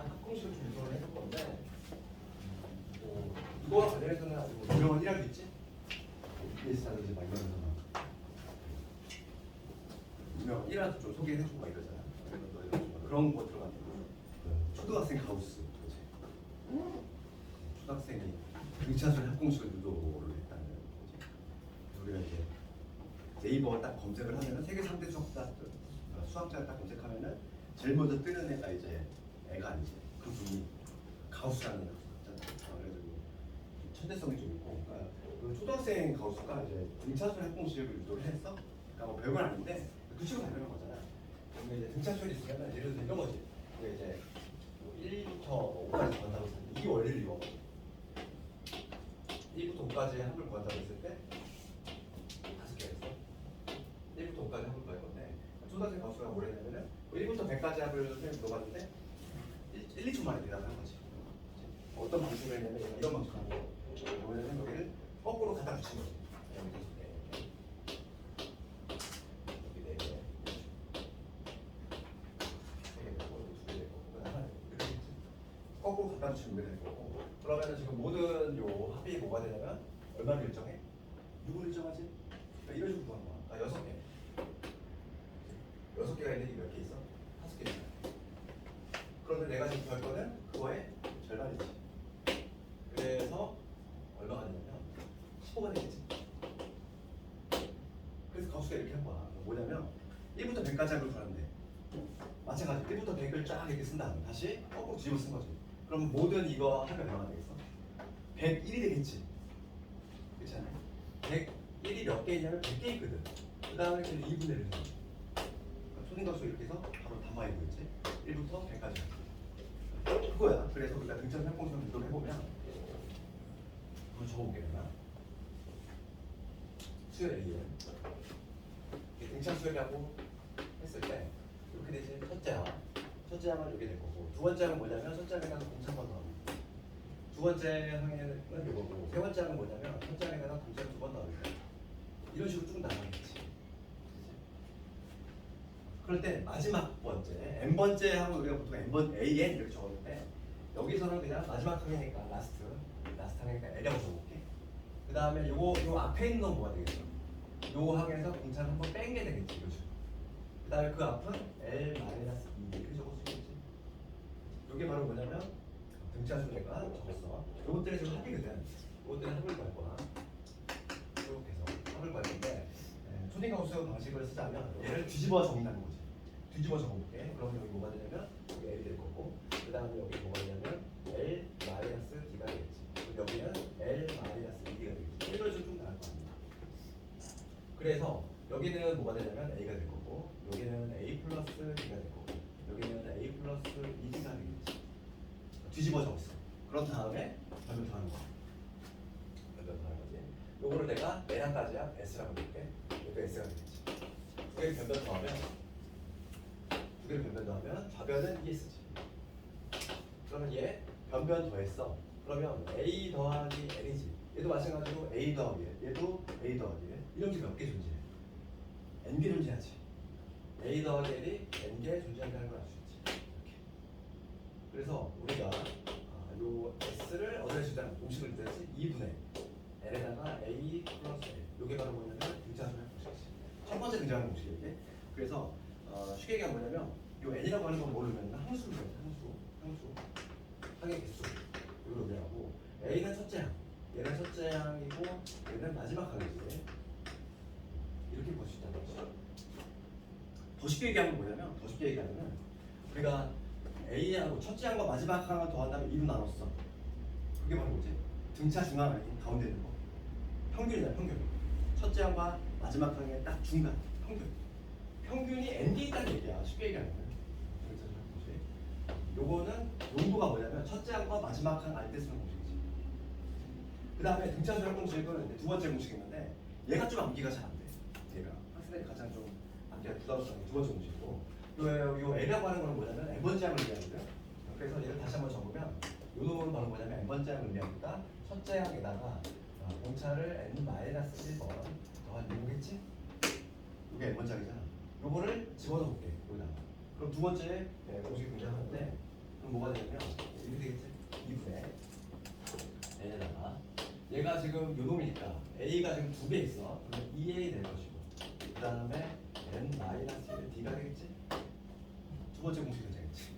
합공식을 좀 유도를 해줄 건데 이거와 관련해서는 아주 뭐 유명한 일학이 있지? EBS라든지 막 이런 거는 유명한 일학도 좀 소개해주고 막 이러잖아. 그런 거 들어가는 거. 초등학생 하우스, 그렇지? 초등학생이 등차순 합공식을 유도를 했다는 거지. 우리가 이제 네이버 딱 검색을 하면은 세계 3대 수학자를 딱 검색하면은 제일 먼저 뜨는 애가 이제 애가 아니지. 그 분이 가우스라는 수학자잖아. 그래가지고 천재성이 좀 있고, 그러니까 그 초등학생 가우스가 이제 등차순 합공식을 유도를 했어. 그러니까 뭐 별건 아닌데 그 식으로 발표하는 거잖아. 근데 이제 등차순이 있으면 예를 들어서 이런 거지. 근데 이제 1부터 5까지 구한다고 했을 때 이 원리를 이용하고 1부터 5까지 합을 구한다고 했을 때 5개였어. 1부터 5까지 합을 구할 건데 초등학생 가수가 뭐랬냐면은 1부터 100까지 합을 선생님이 넣어봤는데 1, 2초 만에 대답을 한 거지. 어떤 방식을 했냐면 이런 방식으로 뭐냐면 여기를 거꾸로 갖다 붙인 거지. 여기 4개, 3개 되고 여기 2개 되고 하나 이렇게 있지. 거꾸로 갖다 붙이면 될 거고. 그러면은 지금 모든 요 합이 뭐가 되냐면 얼마를 일정해? 6을 일정하지? 그러니까 이런 식으로 구하는 거야. 6개. 6개가 있는데 몇 개 있어? 5개 있어. 그런데 내가 지금 구할 거는 그거의 절반이지. 그래서 얼마가 되냐면 15가 되겠지. 그래서 가수가 이렇게 한 거야. 뭐냐면 1부터 100까지 합을 구하는데 마찬가지로 1부터 100을 쫙 이렇게 쓴 다음에 다시 거꾸로 뒤집어 쓴 거지. 그럼 모든 이거 합이 얼마가 되겠어? 101이 되겠지. 그렇지 않아요? 101이 몇 개냐면 100개 있거든. 그 다음에 2분의 1을 해. 초딩가수 이렇게 해서 바로 담아야 되겠지. 1부터 100까지. 그거야. 그래서 우리가 등점 협공성 유도를 해보면 한번 적어볼게요. 수열 A에 등차 수열이라고 했을 때 이렇게 되지. 첫째 항은 이렇게 될 거고, 두 번째 항은 뭐냐면 첫째 항에 가서 공차만 더하고, 두 번째 항에는 이거고, 세 번째 항은 뭐냐면 첫째 항에 가서 공차를 2번 더하고, 이런 식으로 쭉 나가겠지. 그럴 때 마지막 번째, n번째 하고 우리가 보통 n번 AN 이렇게 적었는데 여기서는 그냥 마지막 항이니까 라스트 항이니까 L이라고 적어볼게. 그 다음에 요 앞에 있는 건 뭐가 되겠어? 요 항에서 공차를 한번 뺀 게 되겠지, 이거 식으로. 그 다음에 그 앞은 L-2 이렇게 적을 수 있겠지. 이게 바로 뭐냐면 등차수니까 적었어. 요것들이 지금 합이거든. 요것들은 합을 구할 거야. 이렇게 해서 합을 구할 건데 초딩가우스 방식을 쓰자면 얘를 뒤집어 적는다는 거지. 뒤집어 적어볼게. 그러면 여기 뭐가 되냐면 여기 L이 될 거고, 그 다음에 여기 뭐가 되냐면 L-D가 되겠지. 그리고 여기는 L-2D가 되겠지. 이런 식으로 쭉 나갈 거 아니야. 그래서 여기는 뭐가 되냐면 A가 될 거고, 여기는 A 플러스 D가 될 거고, 여기는 A 플러스 2D가 되겠지. 뒤집어 적었어. 그런 다음에 변변 더하는 거야. 변변 더하는 거지. 요거를 내가 N항까지야 S라고 볼게. 이것도 S가 되겠지. 두 개를 변변 더하면 좌변은 ES지. 그러면 얘 변변 더했어. 그러면 A 더하기 N이지. 얘도 마찬가지로 A 더하기 얘도 A 더하기 이런 게 몇 개 존재해? N개 존재하지. A 더하기 N이 N개 존재한다는 걸 알 수 있지. 이렇게. 그래서 우리가 요 S를 어디에 주자는 공식을 주듯이 2분의 N에다가 A 플러스 L. 요게 바로 뭐냐면 등차수의 공식이지. 첫 번째 등장하는 공식이지. 그래서 쉽게 얘기하면 뭐냐면 요 N이라고 하는 건 모르면 항수를 해요. 항수 항의 개수 이걸 의미하고, A는 첫째 항, 얘는 첫째 항이고 얘는 마지막 항이지. 이렇게 볼 수 있다는 거죠. 더 쉽게 얘기하면 우리가 A하고 첫째 항과 마지막 항을 더한다면 2로 나눴어. 그게 바로 뭐지? 등차 중앙 아니고 가운데 있는 거. 평균이잖아, 평균. 첫째 항과 마지막 항의 딱 중간, 평균. 평균이 N개 있다는 얘기야. 쉽게 얘기하면. 요거는 용도가 뭐냐면 첫째 항과 마지막 항 알 때 쓰는 공식이지. 그 다음에 등차수열 공식은 두 번째 공식인데 얘가 좀 암기가 잘 안 돼. 얘가 학생들이 가장 좀 암기가 부담스러운 두 번째 공식이고, 요 L이라고 하는 거는 뭐냐면 n번째 항을 의미하거든. 그래서 얘를 다시 한번 적으면 요 놈은 바로 뭐냐면 n번째 항을 의미하니까 첫째 항에다가 공차를 n-1번 더한 요거겠지? 요게 n번째 항이잖아. 요거를 집어넣어볼게. 여기다가. 그럼 두 번째 공식이 등장하는데, 그럼 뭐가 되냐면 이렇게 되겠지? 2분의 n에다가 얘가 지금 요 놈이니까 a가 지금 2개 있어. 그러면 2a 될 것이고 그 다음에 n-1d가 되겠지? 두 번째 공식이 되겠지.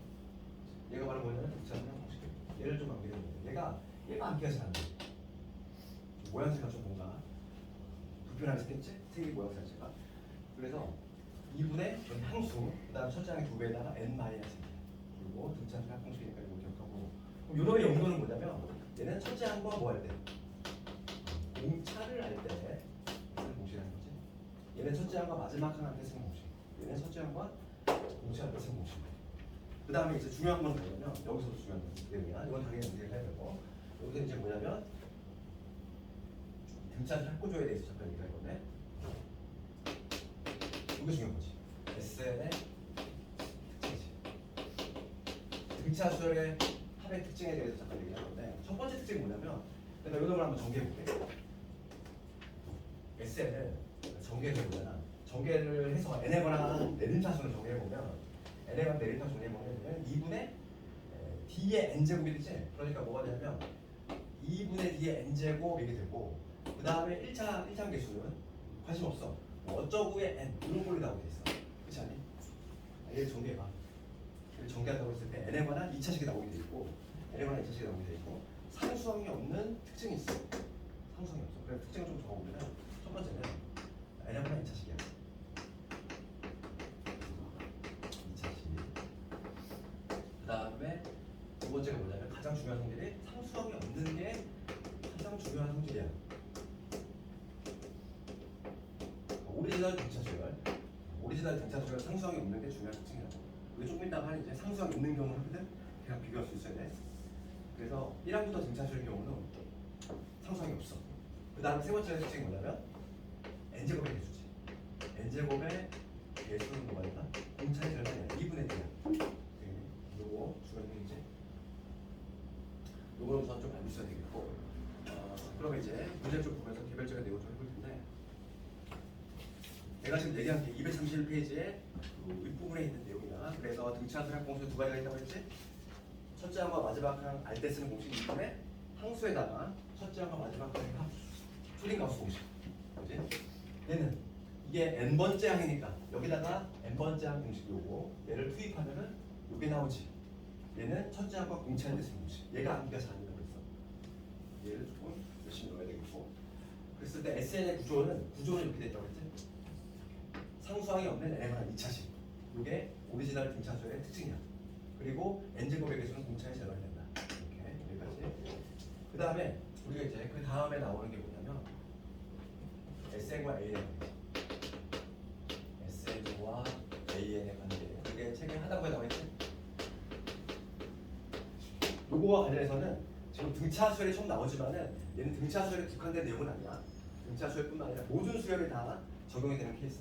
얘가 바로 뭐냐면 등차수열 공식. 얘를 좀 암기해 보면 얘가 암기가 잘 안 돼. 모양새가 좀 뭔가 불편하게 생겼지? 색이 모양 자체가. 그래서 2분의 항수, 그 다음 첫째 항의 2배에다가 n-1 그리고 등차수열 합공식이니까 이거 기억하고. 그럼 요놈의 용도는 뭐냐면 얘는 첫째 항과 뭐 할 때? 공차를 할 때 쓰는 공식이라는 거지. 얘는 첫째 항과 마지막 항한테 쓰는 공식. 얘는 첫째 항과 공차할 때 쓰는 공식. 그 다음에 이제 중요한 건 뭐냐면 여기서도 중요한 내용이야. 이건 당연히 문제를 해야 되고 여기서 이제 뭐냐면 등차수열 합구조에 대해서 잠깐 얘기할 건데 이게 중요한 거지. SN의 특징이지. 등차수열의 합의 특징에 대해서 잠깐 얘기할 건데 첫 번째 특징이 뭐냐면 내가 이 놈을 한번 정리해 볼게. SN을 정리를 해보잖아. 정리를 해서 n에 관한 내림차수를 정리해 보면 n에 관한 내림차수 정리해 보면 2분의 d의 n제곱이 되지. 그러니까 뭐가 되냐면 2분의 d의 n제곱 이게 되고 그 다음에 1차 계수는 관심 없어. 뭐 어쩌구의 n 이런 걸로 나오게 돼 있어. 그렇지 않니? 얘를 정리해봐. 얘를 정리한다고 했을 때 n에 관한 2차식이 나오게 돼 있고 n에 관한 2차식이 나오게 돼 있고 상수항이 없는 특징이 있어. 상수항이 없어. 그래서 특징을 좀 적어보면 첫 번째는 n에 관한 2차식이야. 2차식. 그 다음에 두 번째가 뭐냐면 가장 중요한 성질이 상수항이 없는 게 가장 중요한 성질이야. 오리지널 등차수열. 오리지널 등차수열 상수항이 없는 게 중요한 특징이라고. 우리 조금 이따가 이제 상수항이 있는 경우를 하거든. 그냥 비교할 수 있어야 돼. 그래서 1항부터 등차수열의 경우는 상수항이 없어. 그 다음 세 번째 특징이 뭐냐면 n제곱의 개수지. n제곱의 개수는 뭐가 있나? 공차의 절반이야. 2분의 D야. 요거 중요한 얘기지. 요거는 우선 좀 알고 있어야 되겠고 그러면 이제 문제를 좀 보면서 개별적인 내용을 좀 해볼 텐데 내가 지금 얘기한 게 231페이지에 그 윗부분에 있는 내용이다. 그래서 등차수열 합공수 두 가지가 있다고 했지? 첫째 항과 마지막 항 알 때 쓰는 공식이기 때문에 항수에다가 첫째 항과 마지막 항의 합 슈링가우스 공식. 그지? 얘는 이게 n번째 항이니까 여기다가 n번째 항 공식 요거 얘를 투입하면은 요게 나오지. 얘는 첫째 항과 공차할 때 쓰는 공식. 얘가 암기가 잘 안 된다고 했어. 얘를 조금 열심히 넣어야 되겠고. 그랬을 때 SN의 구조는 이렇게 됐다고 했지? 상수항이 없는 n에 관한 2차식. 이게 오리지널 등차수열의 특징이야. 그리고 n제곱의 개수는 공차의 절반이 된다. 이렇게 여기까지. 그 다음에 우리가 이제 그 다음에 나오는 게 뭐냐면 SN과 AN의 관계. SN과 AN의 관계. 그게 책에 하단부에 나와 있지? 요거와 관련해서는 지금 등차수열이 처음 나오지만은 얘는 등차수열에 국한된 내용은 아니야. 등차수열뿐만 아니라 모든 수열이 다 적용이 되는 케이스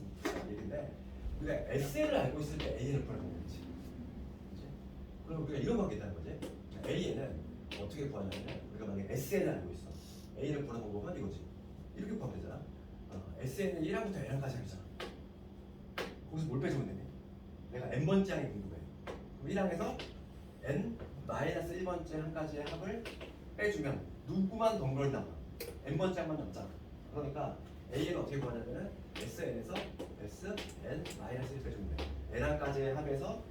얘기인데 우리가 SN을 알고 있을 때 AN을 구하는 거지. 그렇지? 그럼 우리가 이런 거 있다는 거지. AN은 어떻게 구하냐면 우리가 만약에 SN을 알고 있어. A를 구하는 방법은 이거지. 이렇게 구하면 되잖아. SN은 1항부터 N항까지 하잖아. 거기서 뭘 빼주면 되니? 내가 N번째 항이 궁금해. 그럼 1항에서 N-1번째 항까지의 합을 빼주면 누구만 덩그러니 남아? N번째 항만 남잖아. 그러니까 A는 어떻게 구하냐면은 SN에서 SN-1 빼주면 돼. N항까지의 합에서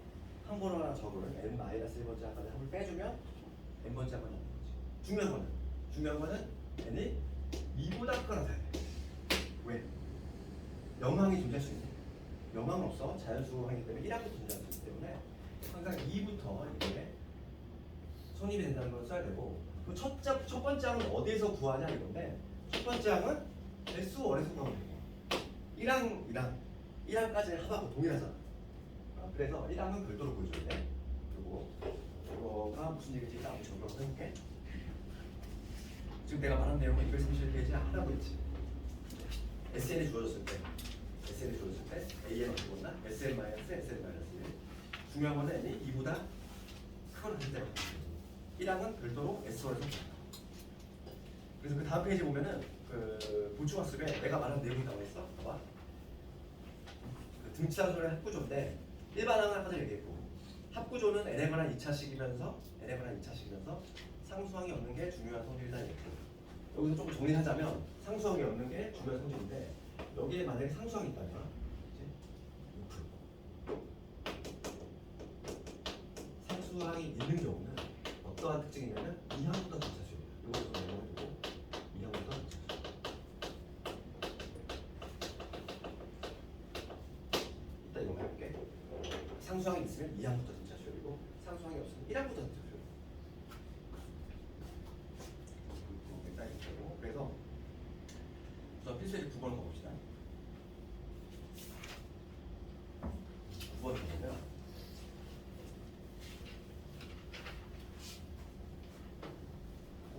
한 번호 하나 적을 N-1번째 항까지 합을 빼주면 N번째 항만 남는 거지. 중요한 거는 N이 2보다 크거나 같아야 돼. 왜? 영항이 존재할 수 있는. 영항은 없어. 자연수항이기 때문에 1항도 존재할 수 있기 때문에 항상 2부터 이렇게 성립이 된다는 걸 써야 되고 그 첫 번째 항은 어디에서 구하냐 이건데 첫 번째 항은 S1에서 구하면 되고 1항까지의 합하고 동일하잖아. 그래서 1항은 별도로 보여줘야 돼. 그리고 이거가 무슨 얘기인지 일단 한번 적용을 해볼게. 지금 내가 말한 내용은 231페이지에 하라고 했지. SN이 주어졌을 때 AN 어떻게 보나? SN-SN-1 중요한 거는 N이 2보다 크거나 같을 때 1항은 별도로 S1에서 그래서 그 다음 페이지 보면은 그 보충학습에 내가 말한 내용이 나와 있어. 봐봐. 그 등차수열의 합구조인데 일반항을 아까 전에 얘기했고 합구조는 n에거나 2차식이면서 상수항이 없는 게 중요한 성질이다 이렇게. 여기서 조금 정리하자면 상수항이 없는 게 중요한 성질인데 여기에 만약에 상수항이 있다면 그치? 6%. 상수항이 있는 경우는 어떠한 특징이냐면 이항부터 등차수입니다. 이것도 메모해두고 이항부터 등차수. 이따 이거 해볼게. 상수항이 있으면 2항부터 등차수열이고 상수항이 없으면 1항부터 등차수열. 일단 이렇고 그래서 우선 필수의 9번을 가봅시다. 9번을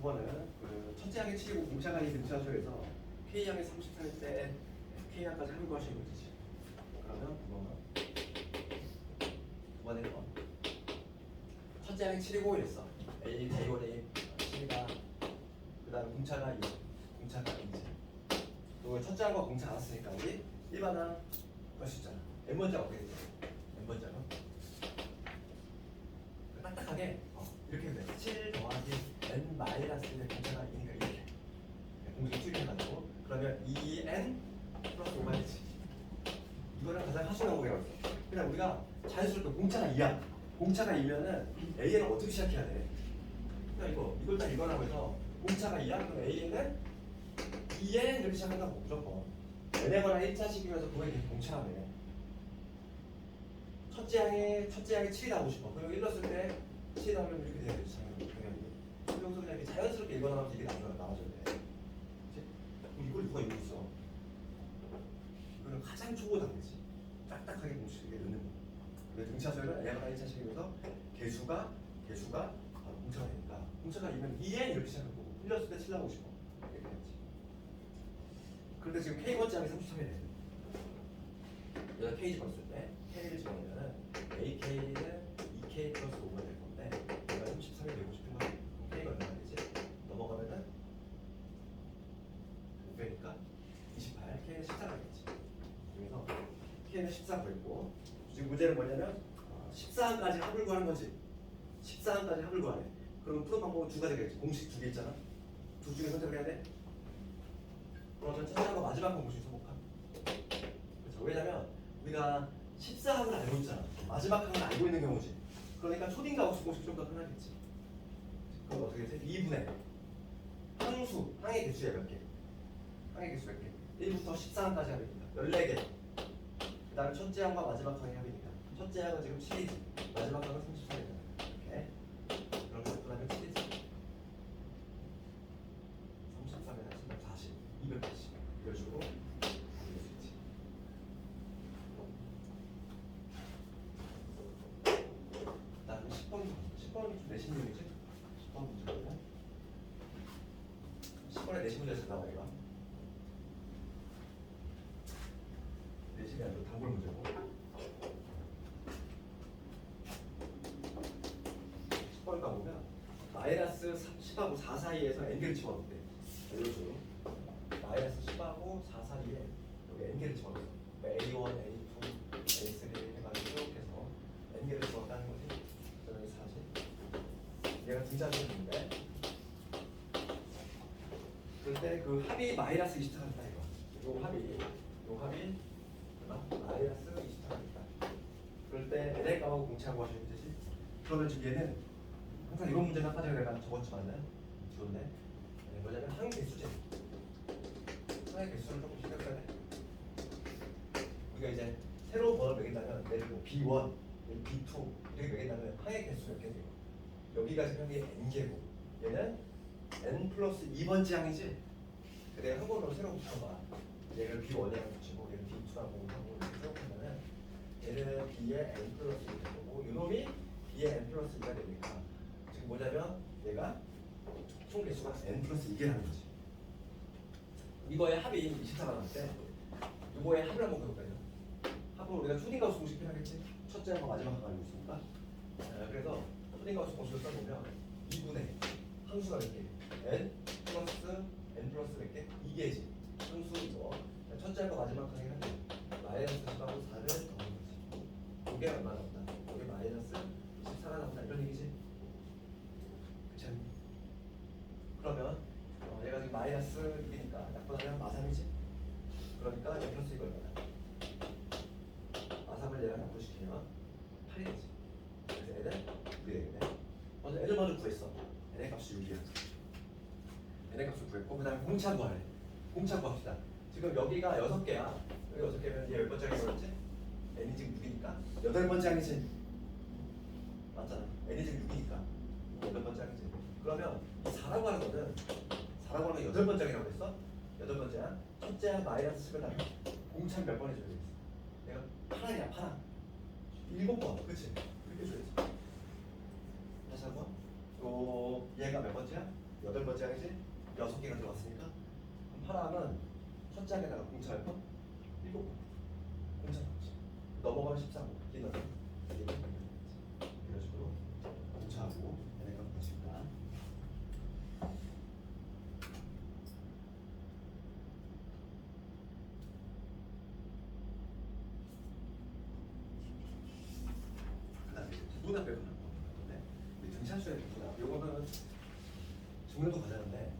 보면 그 첫째 항의 7이고 공차가 2 등차수에서 K항의 33일 때 K항까지 합의하시는 거지. 그러면 9번은 1번. 첫째 항이 7이고 이랬어. A, K1, A, 7이다. 그 다음에 공차가 2, 공차가 2지. 그리고 첫째 항과 공차 알았으니까 우리 일반항 할 수 있잖아. N번째가 어떻게 되지? N번째가 딱딱하게 이렇게 돼. 7 더하기 N 마이너스 1의 공차가 2니까 이렇게 공식이 추리해가지고 그러면 2N 플러스 5가 되지. 이거는 가장 하수한 공이라고 했어. 그냥 우리가 자연스럽게 공차가 2야. 공차가 2면은 A는 어떻게 시작해야 돼? 그냥 이걸 딱 읽어라고 해서 공차가 2야? 그럼 A는 2N 이렇게 시작한다고 무조건. N에거나 1차식이면서 그거에 계속 공차하네. 첫째 항에 7이 나오고 싶어. 그리고 1 넣었을 때 7이 나오면 이렇게 돼야 되지. 당연히. 여기서 그냥 이렇게 자연스럽게 읽어나가면서 이게 나와줘야 돼. 그치? 그럼 이걸 누가 읽었어? 이거는 가장 초보 단계지. 딱딱하게 공식에 넣는 거. 근데 등차수열은 N에거나 1차식이면서 개수가 바로 공차가 되니까 공차가 2면 2N 이렇게 시작할 거고 1 넣었을 때 7 나오고 싶어. 이렇게 되지. 그런데 지금 K번째 항이 33이래. 여기다 K 집었을 때 K를 집어넣으면 AK는 2K 플러스 5가 될 건데 내가 33이 되고 싶은 건 K가 얼마나 되지? 넘어가면은 500이니까 28, K는 14가 되겠지. 그래서 K는 14 구했고 지금 문제는 뭐냐면 14항까지 합을 구하는 거지. 14항까지 합을 구하네. 그럼 푸는 방법은 두 가지겠지. 공식 두 개 있잖아. 둘 중에 선택을 해야 돼. 그러면 첫 항과 마지막 항 공식 써볼까? 그렇죠. 왜냐면 우리가 14항을 알고 있잖아. 마지막 항을 알고 있는 경우지. 그러니까 초딩과 옥수 공식 좀 더 편하겠지. 그럼 어떻게 되지? 2분의 항수, 항의 개수야 몇 개? 항의 개수 몇 개? 1부터 14항까지 합이니까 14개. 그 다음에 첫째 항과 마지막 항의 합이니까 첫째 항은 지금 7이지. 마지막 항은 33이잖아. 이렇게. 그러면 그 다음에 7이지. 33에다 40, 280 이런 식으로 만들 수 있지. 다음 10번이 좀 내신 문제지? 10번 문제거든. 10번에 내신 문제에서 나와 이거. 내신이 아니고 단골 문제고. 10번 가보면 마이너스 10하고 4 사이에서 n개를 집어넣대. 이런 식으로 마이너스 10하고 4 사이에 여기 n개를 집어넣어. A1, A2, A3 해가지고 이렇게 해서 n개를 집어넣었다는 거지. 여기 40. 얘가 등장했는데 그럴 때 그 합이 마이너스 20가 된다 이거. 요 합이 얼마? 마이너스 20가 된다. 그럴 때 n의 값하고 공차하고 하시면 되지. 그러면 지금 얘는 항상 이런 문제가 빠져 내가 적었지만은 좋네. 뭐냐면 항 개수제. 항의 개수를 조금 신경 써야 돼. 우리가 이제 새로운 번호를 매긴다면 예를 들어 B1, B2 이렇게 매긴다면 항의 개수 몇 개 돼요? 여기가 지금 형이 n개고 얘는 n 플러스 2번째 항이지? 내가 한 번으로 새로 붙여봐. 얘를 B1이라고 붙이고 얘를 B2라고 하고 이렇게 새로 붙이면은 얘는 B의 n 플러스 2가 되고 이놈이 B의 n 플러스 2가 되니까 지금 뭐냐면 얘가 총 개수가 n 플러스 2개라는 거지. 이거의 합이 24가 나왔대. 이거의 합을 한번 해볼까요? 합은 우리가 초딩가우스 공식 필요하겠지? 첫째 항과 마지막 항 알고 있으니까. 그래서 초딩가우스 공식을 써보면 2분의 항수가 몇 개? n 플러스 몇 개? 2개지. 항수 이거. 첫째 항과 마지막 항이 한 개. 마이너스 10하고 4를 더하는 거지. 이게 얼마나 없다? 이게 마이너스 그러면 얘가 지금 마이너스 6이니까 약분하면 마3이지. 그러니까 얘 플러스 이걸 받아. 마3을 얘랑 약분시키면 8이 되지. 그래서 얘는 6이 되겠네. 먼저 애를 먼저 구했어. n의 값이 6이야. n의 값을 구했고 그 다음에 공차 구하래. 공차 구합시다. 지금 여기가 6개야. 여기 6개면 얘 몇 번째 항이 걸렸지? n이 지금 6이니까 8번째 항이지. 맞잖아. n이 지금 6이니까 8번째 항이지. 그러면 이 4라고 하는 거는 4라고 하는 건 8번째 항이라고 했어? 8번째 항. 첫째 항 마이너스 10을 하면 공차 몇 번 해줘야 되겠어? 내가 8항이야 8항. 7번. 그치? 이렇게 줘야지. 다시 한번. 얘가 몇 번째야? 8번째 항이지? 6개가 들어갔으니까. 그럼 8항은 첫째 항에다가 공차 몇 번? 7번. 공차 넣지. 넘어가면 13번. 기너는 이런 식으로 공차하고 얘네가 붙입니다. 그 다음에 부분합 배분하는 건데 등차수의 부분합. 요거는 증명도 과제인데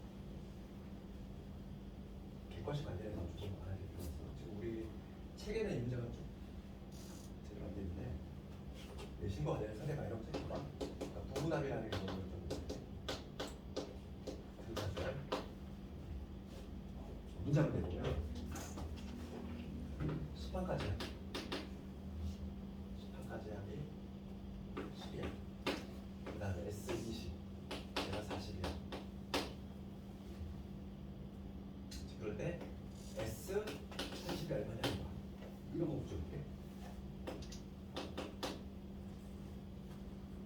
객관식 관계에서 조금 알아야 될 필요가 있어. 지금 우리 책에는 이 문제가 좀 제대로 안 돼 있는데 신고 과제는 상당히 많이 나오고 있구나. 그러니까 부분합이라는 게 뭐냐면 등차수를 문장을 내보면 10판까지 합이 10이야. 그 다음에 S20 얘가 40이야. 그럴 때 S30이 얼마냐는 거야. 이런 거 붙여볼게.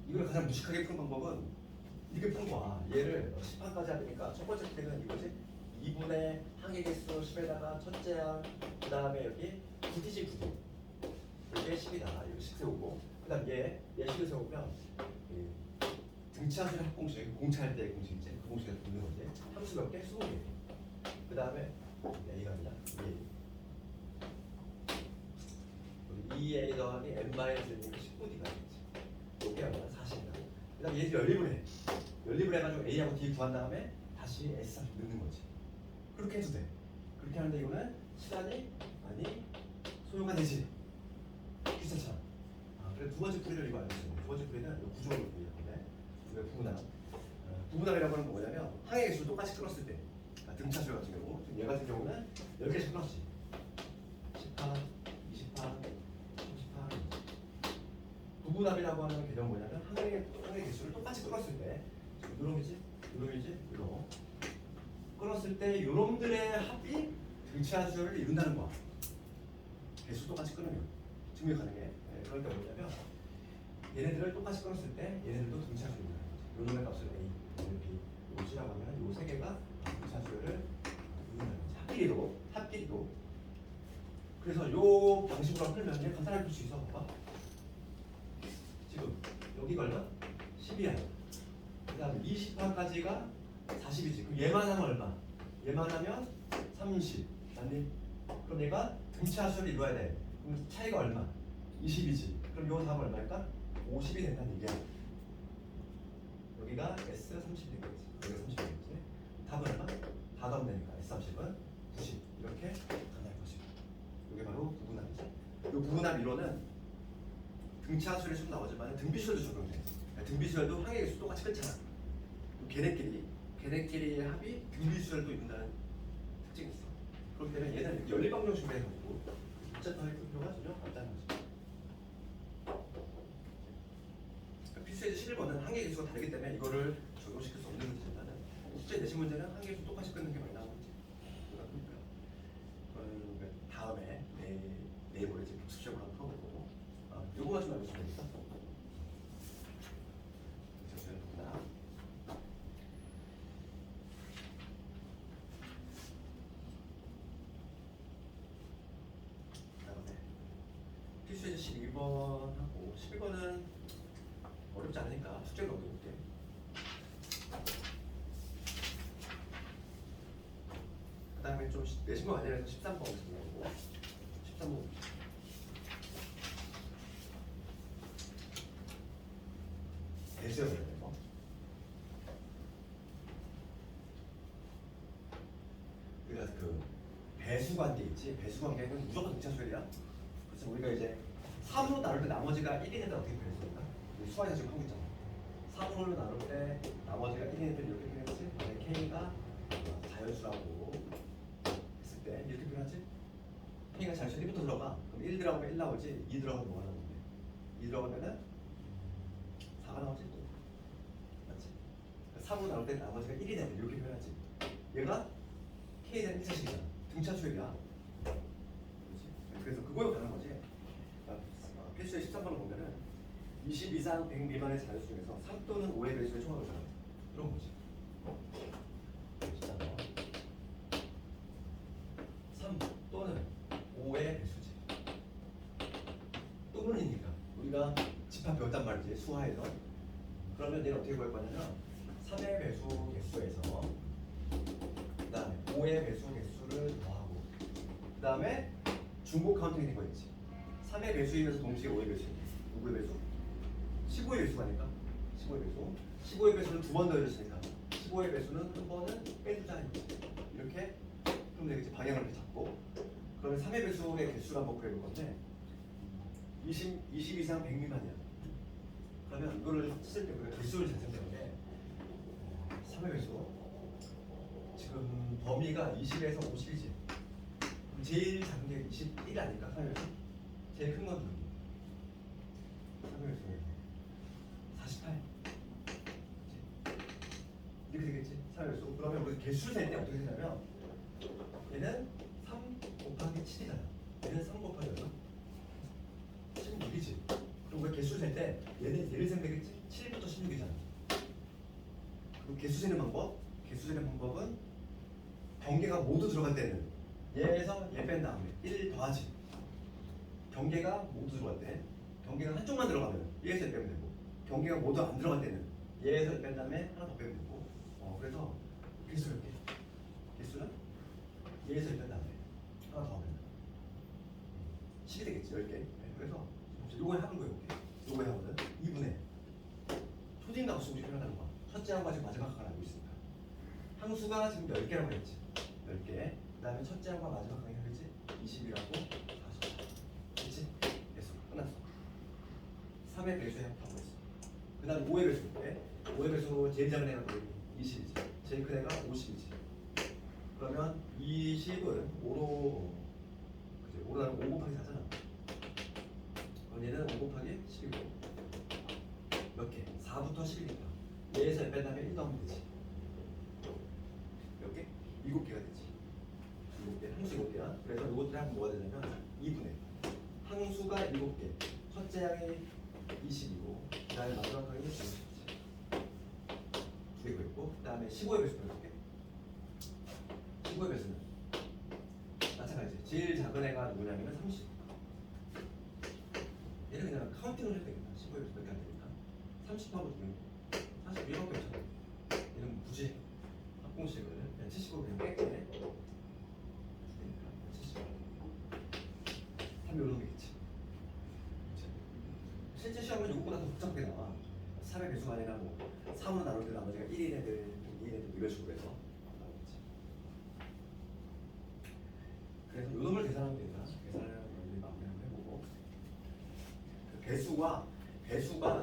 이걸 가장 무식하게 푸는 방법은 이렇게 푸는 거야. 얘를 10판까지 하니까 첫 번째 푸기는 이거지. 2분의 항의 개수 10에다가 첫째 항, 그 다음에 여기 9D지 9D. 이게 10이다. 이거 10 세우고. 그 다음 얘 10을 세우면 등차수의 합공식, 공차할 때의 공식이지. 그 공식을 붙는 거지. 함수 몇 개? 20개. 그 다음에 A가 아니라 2A 더하기 n-1이니까 19D가 되겠지. 이게 얼마나 40이다. 그 다음에 얘 연립을 해. 연립을 해가지고 A하고 D 구한 다음에 다시 S30 넣는 거지. 그렇게 해도 돼. 그렇게 하는데 이거는 시간이 많이 소요가 되지. 귀찮잖아. 그래서 두 번째 풀이를 이거 알려주세요. 두 번째 풀이는 구조를 보이는데 우리가 부분함. 부분함이라고 하는 건 뭐냐면 항의 개수를 똑같이 끌었을 때 등차수 같은 경우 얘 같은 경우는 10개씩 끌었지. 10파, 20파, 30파. 부분함이라고 하는 개념은 뭐냐면 항의 개수를 똑같이 끌었을 때 요놈이지? 요놈 끌었을 때 요놈들의 합이 등차수를 이룬다는 거야. 개수 똑같이 끊으면 증명 가능해. 그럴 때 뭐냐면 얘네들을 똑같이 끌었을 때 얘네들도 등차수를 이룬다는 거지. 요놈의 값을 A, 요놈의 B, 요거 C라고 하면 요 세 개가 등차수를 이룬다는 거지. 합끼리도. 그래서 요 방식으로 풀면 얘 간단하게 풀 수 있어. 봐봐. 지금 여기가 얼마? 10이야. 그 다음에 20화까지가 40이지. 그럼 얘만 하면 얼마? 얘만 하면 30. 맞니? 그럼 얘가 등차수를 이루어야 돼. 그럼 차이가 얼마? 20이지. 그럼 요 답은 얼마일까? 50이 된다는 얘기야. 여기가 S30 되겠지. 여기가 30 되겠지. 답은 얼마? 다 더하면 되니까 S30은 90. 이렇게 간단할 것이고. 이게 바로 부분합이지. 이 부분합 이론은 등차수를 좀 나오지만 등비수열도 적용돼. 등비수열도 항의 개수 똑같이 끊잖아. 걔네끼리의 합이 등비수열도 이룬다는 특징이 있어. 그렇기 때문에 얘는 연립방정 식으로 해가지고 복잡하게 풀 필요가 전혀 없다는 거지. 필수예제 11번은 항의 개수가 다르기 때문에 이거를 적용시킬 수 없는 문제지만은 숙제 내신 문제는 항의 개수 똑같이 끊는 게 많이 나오겠지. 그거는 다음에 내일모레 복습식으로 한번 풀어볼 거고 요거만 좀 알려주면 되겠다. 필수예제 12번 하고 11번은 어렵지 않으니까 숙제를 넘겨볼게. 그 다음에 좀 내신 거 관련해서 13번 보고 13번 대수열을 해서 배수관계 있지. 배수관계는 무조건 등차수열이야. 그래서 우리가 이제 3으로 나눌 때 나머지가 1인 애들 어떻게 표현했습니까? 수학에서 지금 하고 있잖아. 3으로 나눌 때 나머지가 1인 애들 이렇게 표현했지. K가 자연수라고 했을 때 이렇게 표현하지. K가 자연수 1부터 들어가. 그럼 1 들어가면 1 나오지. 2 들어가면 뭐가 나오는데? 2 들어가면은 4가 나오지. 맞지? 3으로 나눌 때 나머지가 1인 애들 이렇게 표현하지. 얘가 K에 대한 1차식이잖아. 등차수열이야. 그렇지? 그래서 그거에 관한 거지. 필수의 13번을 보면은 20 이상 100 미만의 자연수 중에서 3 또는 5의 배수의 총합을 정하라. 이런 거지. 13번. 3 또는 5의 배수지. 또는이니까 우리가 집합 배웠단 말이지. 수화에서. 그러면 얘는 어떻게 구할 거냐면 3의 배수 개수에서 그 다음에 5의 배수 개수를 더하고 그 다음에 중복 카운팅이 된 거 있지. 3의 배수이면서 동시에 5의 배수. 누구의 배수? 15의 배수가 아닐까? 15의 배수. 15의 배수는 두 번 더해줬으니까 15의 배수는 한 번은 빼주자. 이렇게 그럼 되겠지. 방향을 이렇게 잡고 그러면 3의 배수의 개수를 한번 구해볼 건데 20 이상 100 미만이야. 그러면 이거를 쓸 때 우리가 개수를 잘 생각하는 게 3의 배수 지금 범위가 20에서 50이지. 제일 작은 게 21 아닐까? 3의 배수? 제일 큰 건 여기 3의 배수 48 이렇게 되겠지? 3의 배수. 그러면 우리 개수를 셀 때 어떻게 되냐면 얘는 3 곱하기 7이잖아. 얘는 3 곱하기 얼마? 16이지. 그럼 우리가 개수를 셀 때 얘는 얘를 세면 되겠지? 7부터 16이잖아. 그럼 개수 세는 방법? 개수 세는 방법은 경계가 모두 들어갈 때는 얘에서 얘 뺀 다음에 1 더하지. 경계가 모두 들어갈 때 경계가 한쪽만 들어가면 얘에서 얘 빼면 되고 경계가 모두 안 들어갈 때는 얘에서 얘 뺀 다음에 하나 더 빼면 되고 그래서 개수를 이렇게 개수는 얘에서 얘 뺀 다음에 하나 더 하면 10이 되겠지. 10개. 네, 그래서 요거에 합을 구해볼게. 요거에 합은 2분의 초진값수 우리 표현하는 거야. 첫째 항과 지금 마지막 항을 알고 있으니까 항수가 지금 10개라고 했지. 10개. 그 다음에 첫째 항과 마지막 항이 하겠지. 20이라고 40. 그치? 됐어. 끝났어. 3의 배수에 합하고 있어. 그 다음에 5의 배수인데 5의 배수 제일 작은 애가 20이지. 제일 큰 애가 50이지. 그러면 20은 5로 그치? 5로 나누면 5 곱하기 4잖아. 그럼 얘는 5 곱하기 10이고 몇 개? 4부터 10이니까 얘에서 뺀 다음에 1 더하면 되지. 몇 개? 7개가 되지. 7개. 항수 7개야. 그래서 이것들이 한번 뭐가 되냐면 2분의 항수가 7개. 첫째 항이 20이고 그 다음에 마지막 항이 50이지. 2개 구했고 그 다음에 15의 배수는 몇 개? 15의 배수는 마찬가지지. 제일 작은 애가 누구냐면 30. 얘는 그냥 카운팅을 해도 되겠다. 15의 배수 몇 개 안 되니까 30하고 두면 41밖에 없잖아. 얘는 굳이 합공식을 그냥 70으로 그냥 뺄게. 70. 3이 이런 거겠지. 실제 시험은 이것보다 더 복잡하게 나와. 3의 배수가 아니라 뭐 3으로 나눌 때 나머지가 1인 애들, 2인 애들 이런 식으로 해서 나오겠지. 그래서 요 놈을 계산하면 되니까 계산을 여기 마무리 한번 해보고 배수가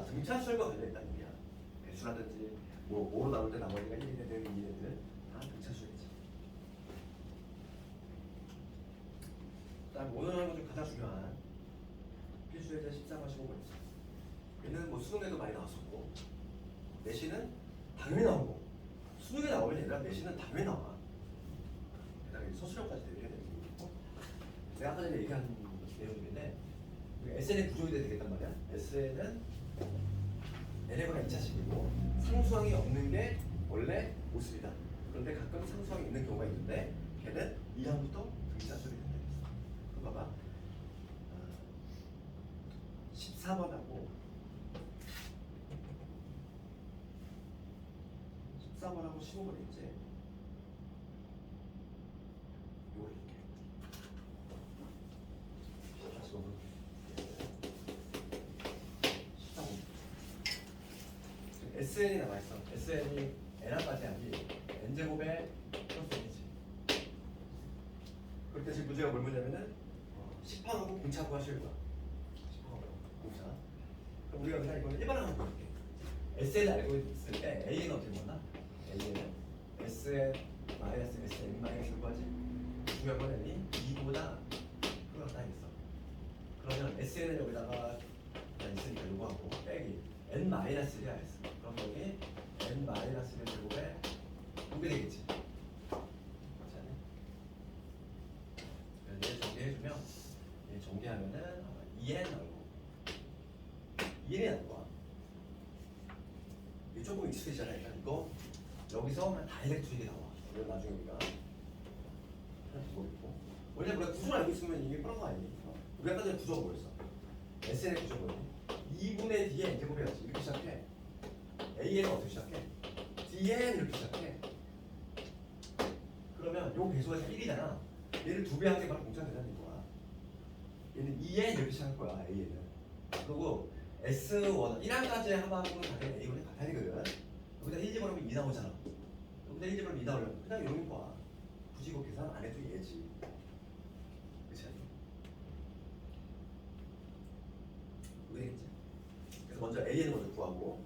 등차수열과 관련있다는 얘기야. 배수라든지 뭐 5로 나눌 때 나머지가 1인 애들, 2인 애들 다 등차수열이지. 그다음 오늘 하는 것 중 가장 중요한 필수에 대한 14번 15번 있어. 얘는 뭐 수능에도 많이 나왔었고 내신은 당연히 나오고 수능에 나오면 얘들아 내신은 당연히 나와. 게다가 서술형까지 되게 되는 거고 내가 아까 전에 얘기한 내용 중인데 SN의 구조에 대해 되겠단 말이야. SN은 NF가 2차식이고 상수항이 없는 게 원래 모습이다. 그런데 가끔 상수항이 있는 경우가 있는데 걔는 2항부터 등차수열이 된다 했어. 그럼 봐봐 14번하고 14번하고 15번 있지? 요걸 이렇게 15번 14번 SN이 남아있어. SN이 N항까지 아니 N제곱에 플러스 N이지. 그때 지금 문제가 뭘 보냐면은 식판하고 공차 구하실 거야. 식판하고 공차. 그럼 우리가 그냥 이거는 일반화하면 볼게. SN 알고 있을 때 A는 어떻게 보나? A는 SN 마이너스 SN 마이너스 구하지? 중요한 건 N이 2보다 크거나 딱 있어. 그러면 SN을 여기다가 있으니까 요거하고 빼기 N 마이너스를 했어. 그럼 여기 N 마이너스를 제곱에 이게 되겠지. 얘 정리해주면 얘 정리하면은 2n 나오고 2n이 나와. 이게 조금 익숙해지잖아. 일단 이거 여기서 다이렉트 이게 나와. 이건 나중에 우리가 하나 두고 있고. 원래 우리가 구조를 알고 있으면 이게 뻔한 거 아니니? 우리가 아까 전에 구조가 뭐였어? SN의 구조가 뭐니? 2분의 D의 n제곱해야지. 이렇게 시작해. AN은 어떻게 시작해? DN 이렇게 시작해. 그러면 요 배수가 1이잖아. 얘를 2배 하는 게 바로 공차되자는 거야. 얘는 2n 이렇게 시작할 거야. A는. 그리고 S1 1항까지의 합하고는 당연히 A1이 같아야 되거든. 여기다 1 집어넣으면 2 나오잖아. 여기다 1 집어넣으면 2 나오려면 그냥 이런 거야. 굳이 이거 계산 안 해도 얘지. 그치? 그게 되겠지? 그래서 먼저 A는 먼저 구하고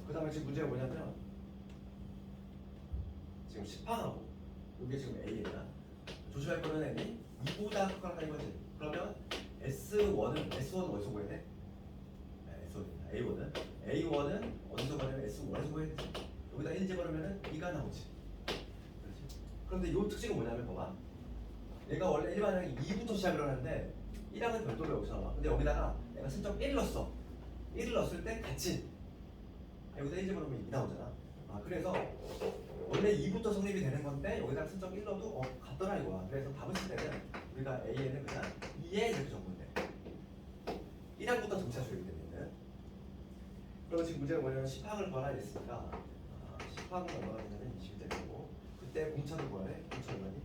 그 다음에 지금 문제가 뭐냐면 지금 10항하고 이게 지금 A야. 조심할 거는 N이 2보다 크거나 이거지. 그러면 S1은 어디서 구해야 돼? A1은 어디서 구하냐면 S1에서 구해야 되지. 여기다 1 집어넣으면 2가 나오지. 그렇지? 그런데 이 특징은 뭐냐면 봐봐. 얘가 원래 일반항이 2부터 시작을 하는데 1항은 별도로 여기서 나와. 근데 여기다가 내가 슬쩍 1을 넣었어. 1을 넣었을 때 같이 여기다 1 집어넣으면 2 나오잖아. 그래서 원래 2부터 성립이 되는 건데 여기다가 슬쩍 1 넣어도 같더라 이거야. 그래서 답을 쓸 때는 우리가 A에는 그냥 2에 이렇게 적으면 돼. 1항부터 정차주의기 때문에. 그러면 지금 문제가 뭐냐면 10항을 구하라 했으니까 10항은 얼마나 되냐면 20이 되고 그때 공차도 구하래. 공차 얼마니?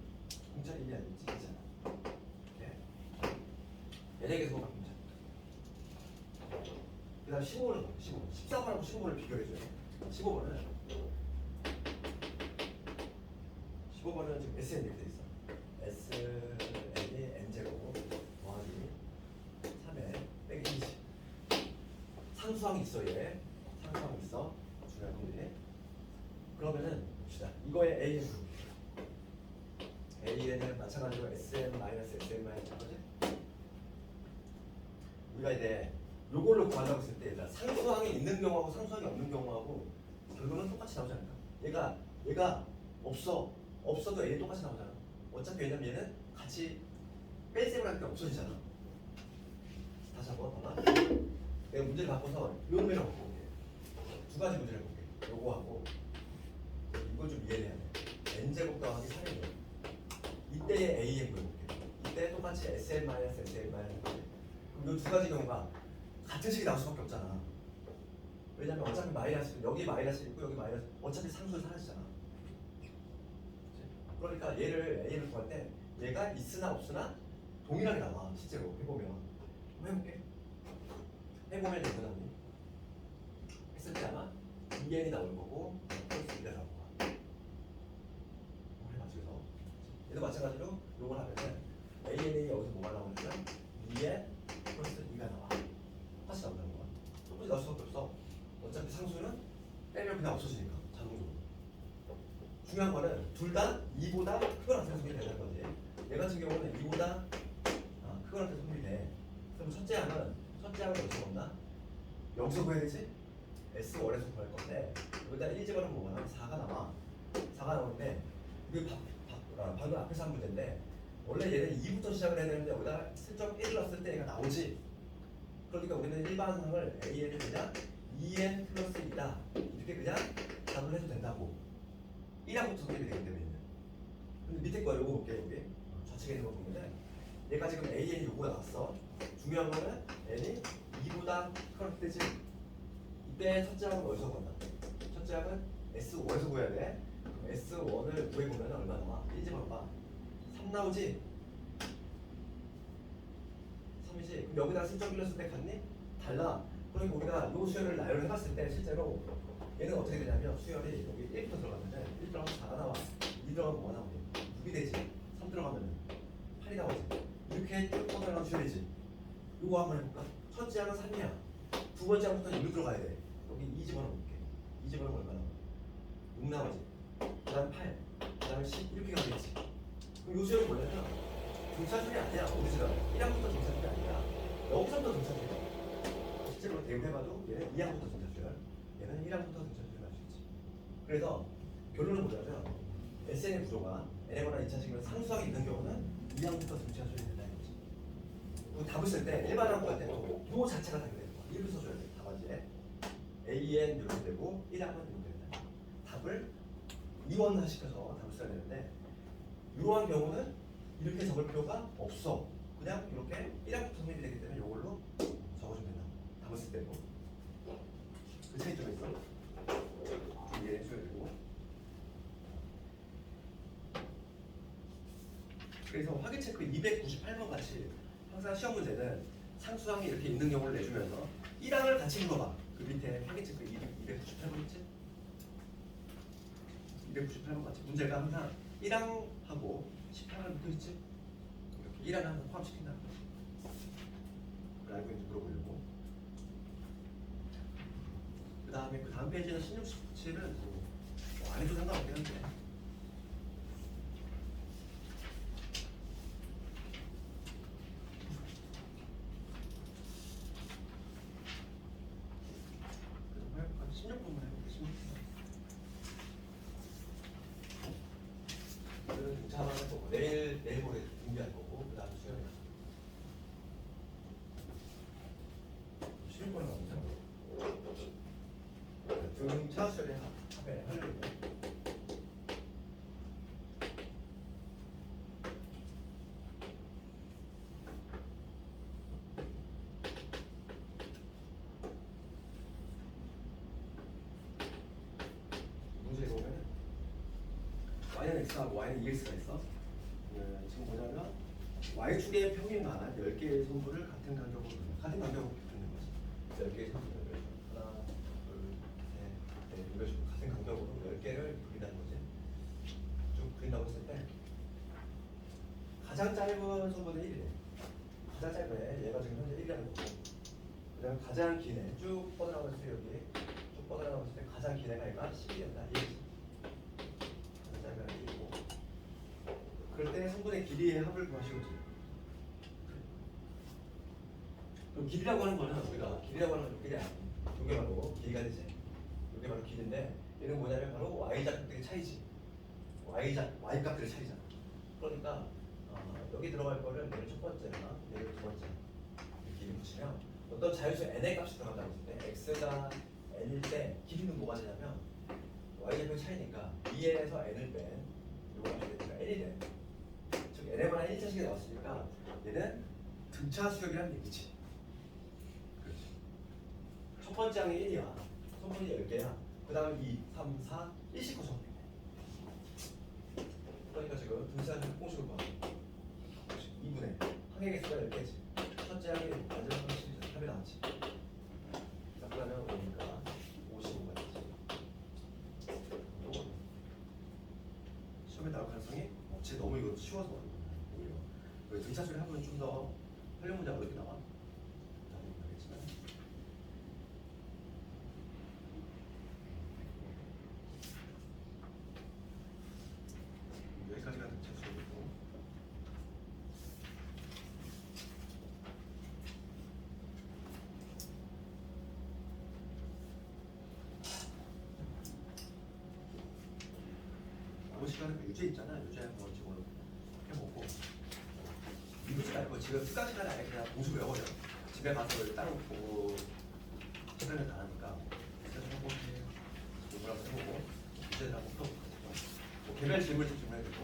공차 1이 아니지? 2잖아. 얘네에게서 보면 공차. 그 다음 15번은 15번. 14번하고 15번을 비교해줘요. 15번은 지금 SN 이렇게 돼 있어. SN이 N제곱 더하기 3에 빼기 20. 상수항이 있어 얘. 상수항이 있어. 중요한 건데. 그러면은 봅시다. 이거의 AN은 마찬가지로 SN 마이너스 SN 마이너스 거지? 우리가 이제 요걸로 구하자고 했을 때 상수항이 있는 경우하고 상수항이 없는 경우하고 결론은 똑같이 나오지 않을까? 얘가 없어도 A 똑같이 나오잖아. 어차피 왜냐면 얘는 같이 뺄셈을 할 때 없어지잖아. 다시 한번 봐봐. 내가 문제를 바꿔서 요 문제를 바꿔볼게. 두 가지 문제를 볼게. 요거하고 이걸 좀 이해해야 돼. n제곱 더하기 3인 거야. 이때의 AN 보여볼게. 이때 똑같이 SN 마이너스 SN 마이너스. 그럼 요 두 가지 경우가 같은 식이 나올 수밖에 없잖아. 왜냐면 어차피 마이너스 여기 마이너스 있고 여기 마이너스 어차피 상수를 사라지잖아. 그러니까 얘를 A를 구할 때 얘가 있으나 없으나 동일하게 나와. 실제로 해보면 한번 해볼게. 해보면 되거든요. 했을 때 아마 2n이 나올 거고 플러스 2가 나올 거야. 해가지고 얘도 마찬가지로 요걸 하면은 AN이 여기서 뭐가 나오냐면 2n 플러스 2가 나와. 똑같이 나온다는 거야. 똑같이 나올 수밖에 없어. 어차피 상수는 빼면 그냥 없어지니까 자동적으로. 중요한 거는 둘 다 2보다 크거나 같은 성질이 되는 거지. 얘 같은 경우는 2보다 크거나 같은 성질이 돼. 그럼 첫째 항은 어디서 온다? 여기서 구해야 되지? S1에서 구할 건데 여기다 1 집어넣으면 뭐가 나와? 4가 나와. 4가 나오는데 이게 방금 앞에서 한 문제인데 원래 얘는 2부터 시작을 해야 되는데 여기다 슬쩍 1을 넣었을 때 얘가 나오지. 그러니까 우리는 일반항을 AN을 그냥 2n 플러스 2다 이렇게 그냥 답을 해도 된다고. 1항부터 성립이 되기 때문에. 근데 밑에 거 요거 볼게요. 여기 좌측에 있는 거 보면은 얘가 지금 AN이 요거가 나왔어. 중요한 거는 N이 2보다 크거나 되지. 이때 첫째 항은 어디서 구한다? 첫째 항은 S5에서 구해야 돼. 그럼 S1을 구해보면 얼마 나와? 1 집어넣어봐. 3 나오지? 3이지? 그럼 여기다 슬쩍 빌렸을 때 같니? 달라. 그러니까 우리가 요 수열을 나열을 해봤을 때 실제로 얘는 어떻게 되냐면 수열이 여기 1부터 들어가면 1 들어가면 4가 나와. 2 들어가면 뭐가 나오니? 6이 되지. 3 들어가면 8이 나오지. 이렇게 쭉 뻗어나가 줘야지. 이거 한번 해볼까? 첫째 항은 3이야. 두 번째 항부터 6로 들어가야 돼. 여기 2 집어넣을게. 2 집어넣으면 얼마나? 6 나오지. 그 다음 8, 그 다음에 10 이렇게 가겠지. 그럼 요 수열은 뭐냐면 등차줄이 아니야. 우리처럼 1항부터 등차줄이 아니라 여기서부터 등차줄이야. 실제로 대입해봐도 얘는 2항부터 등차줄, 얘는 1항부터 등차줄을 할 수 있지. 그래서 결론은 뭐냐면 SN의 구조가 n에거나 2차식이면 상수항이 있는 경우는 2항부터 등차줄이 된다는 거지. 그리고 답을 쓸 때 일반항 구할 때도 요 자체가 답이 되는 거야. 이렇게 써줘야 돼. 답안지에 AN 이렇게 되고 1항은 이렇게 된다. 답을 이원화시켜서 답을 써야 되는데 이러한 경우는 이렇게 적을 필요가 없어. 그냥 이렇게 1항부터 성립이 되기 때문에 이걸로 적어주면 된다. 답을 쓸 때도 그 차이점이 있어. 이해해줘야 되고. 그래서 확인 체크 298번 같이 항상 시험 문제는 상수항이 이렇게 있는 경우를 내주면서 1항을 같이 읽어봐. 그 밑에 확인 체크 298번 있지? 298번 같이 문제가 항상 1항하고 18항을 묶여 있지? 이렇게 1항을 항상 포함시킨다는 거지. 그걸 알고 있는지 물어보려고. 그 다음에 그 다음 페이지는 16, 17은 뭐 안 해도 상관없긴 한데. 그럼 16분만 해볼게. 16분. 오늘은 등차만 할 거고 내일 모레 준비할 거고 그 다음 수요일에 16분에 가보자. 등차 수요일에 합에 하려고. 문제에 보면 y는 x하고 y는 2x가 있어. 지금 뭐냐면 y축의 평균과 10개의 선분을 같은 간격으로 붙는 거지. 10개의 선분을 하나, 둘, 셋, 넷 이런 식으로 같은 간격으로 10개를 그린다는 거지. 쭉 그린다고 했을 때 가장 짧은 선분은 1이래. 가장 짧은 애, 얘가 지금 현재 1이라는 거고. 그 다음에 가장 긴 애, 쭉 뻗어나갔을 때 여기 쭉 뻗어나갔을 때 가장 긴 애가 얘가 10이 된다. 1이지. 그럴 때 성분의 길이의 합을 구하시겠지. 그럼 길이라고 하는 거는 우리가 길이라고 하는 건 길이 아니야. 이게 바로 길이가 되지. 이게 바로 길인데 얘는 뭐냐면 바로 y 좌표들의 차이지. y 값들의 차이잖아. 그러니까 여기 들어갈 거를 얘를 첫 번째나 얘를 두 번째 이렇게 붙이면 어떤 자유수 n의 값이 들어간다고 했을 때 x가 n일 때 길이는 뭐가 되냐면 y 좌표의 차이니까 2n에서 n을 뺀 이거 값이 되니까 n이 돼. 즉 n에 관한 1차식이 나왔으니까 얘는 등차 수역이라는 얘기지. 그렇지. 첫 번째 항이 1이야. 선분이 10개야. 그 다음 2, 3, 4, 1씩 고정돼. 그러니까 지금 등차 수역 공식을 봐. 2분의 항의 개수가 10개지. 첫째 항이 마지막 항이 10이잖아. 답이 나왔지. 자, 그러면 오니까 55가 되지. 시험에 나올 가능성이 없지. 너무 이거 쉬워서 오히려 등차 수를 하면 좀 더 활용 문제가 어렵게 나와. 나중에 보겠지만 여기까지가 등차 수이고. 남은 시간은 유제 있잖아. 유제 한번 지금 해보고. 이거지 말고 지금 수강 시간에 아예 그냥 공식 외워요. 집에 가서 따로 보고 시간을 다 하니까 그래서 해보고 공부를 한번 해보고 문제를 한번 풀어보고 뭐 개별 질문을 좀 해야 되고